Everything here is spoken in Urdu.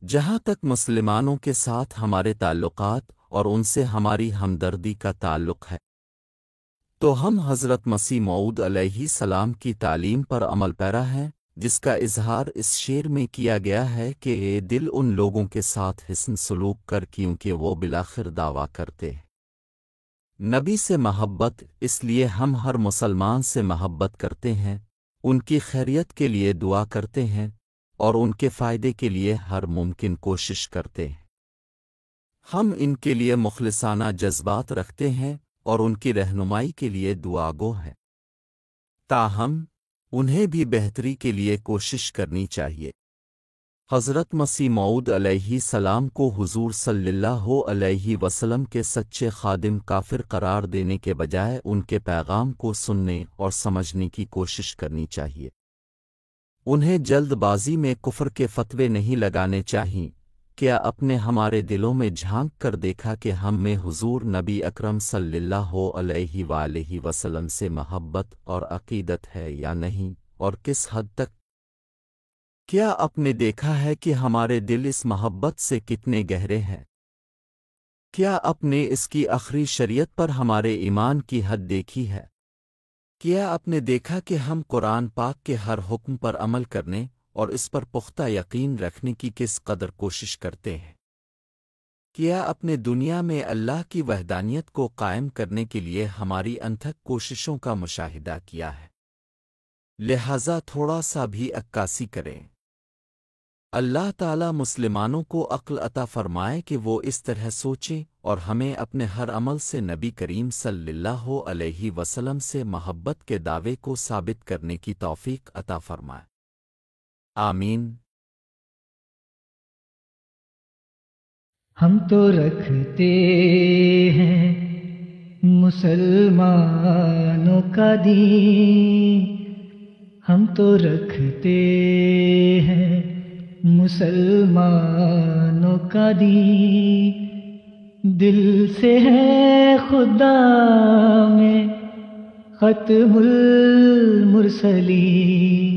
جہاں تک مسلمانوں کے ساتھ ہمارے تعلقات اور ان سے ہماری ہمدردی کا تعلق ہے، تو ہم حضرت مسیح موعود علیہ السلام کی تعلیم پر عمل پیرا ہیں، جس کا اظہار اس شعر میں کیا گیا ہے کہ اے دل ان لوگوں کے ساتھ حسن سلوک کر کیونکہ وہ بالآخر دعویٰ کرتے ہیں نبی سے محبت۔ اس لیے ہم ہر مسلمان سے محبت کرتے ہیں، ان کی خیریت کے لیے دعا کرتے ہیں اور ان کے فائدے کے لیے ہر ممکن کوشش کرتے ہیں۔ ہم ان کے لیے مخلصانہ جذبات رکھتے ہیں اور ان کی رہنمائی کے لیے دعا گو ہیں، تاہم انہیں بھی بہتری کے لیے کوشش کرنی چاہیے۔ حضرت مسیح موعود علیہ السلام کو حضور صلی اللہ علیہ وسلم کے سچے خادم کافر قرار دینے کے بجائے ان کے پیغام کو سننے اور سمجھنے کی کوشش کرنی چاہیے۔ انہیں جلد بازی میں کفر کے فتوے نہیں لگانے چاہئیں۔ کیا اپنے ہمارے دلوں میں جھانک کر دیکھا کہ ہم میں حضور نبی اکرم صلی اللہ علیہ وآلہ وسلم سے محبت اور عقیدت ہے یا نہیں، اور کس حد تک؟ کیا آپ نے دیکھا ہے کہ ہمارے دل اس محبت سے کتنے گہرے ہیں؟ کیا آپ نے اس کی آخری شریعت پر ہمارے ایمان کی حد دیکھی ہے؟ کیا آپ نے دیکھا کہ ہم قرآن پاک کے ہر حکم پر عمل کرنے اور اس پر پختہ یقین رکھنے کی کس قدر کوشش کرتے ہیں؟ کیا آپ نے دنیا میں اللہ کی وحدانیت کو قائم کرنے کے لیے ہماری انتھک کوششوں کا مشاہدہ کیا ہے؟ لہذا تھوڑا سا بھی عکاسی کریں۔ اللہ تعالی مسلمانوں کو عقل عطا فرمائے کہ وہ اس طرح سوچیں اور ہمیں اپنے ہر عمل سے نبی کریم صلی اللہ علیہ وسلم سے محبت کے دعوے کو ثابت کرنے کی توفیق عطا فرمائے۔ آمین۔ ہم تو رکھتے ہیں مسلمانوں کا دین، ہم تو رکھتے ہیں مسلمانوں کا دین، دل سے ہے خدا میں ختم المرسلین۔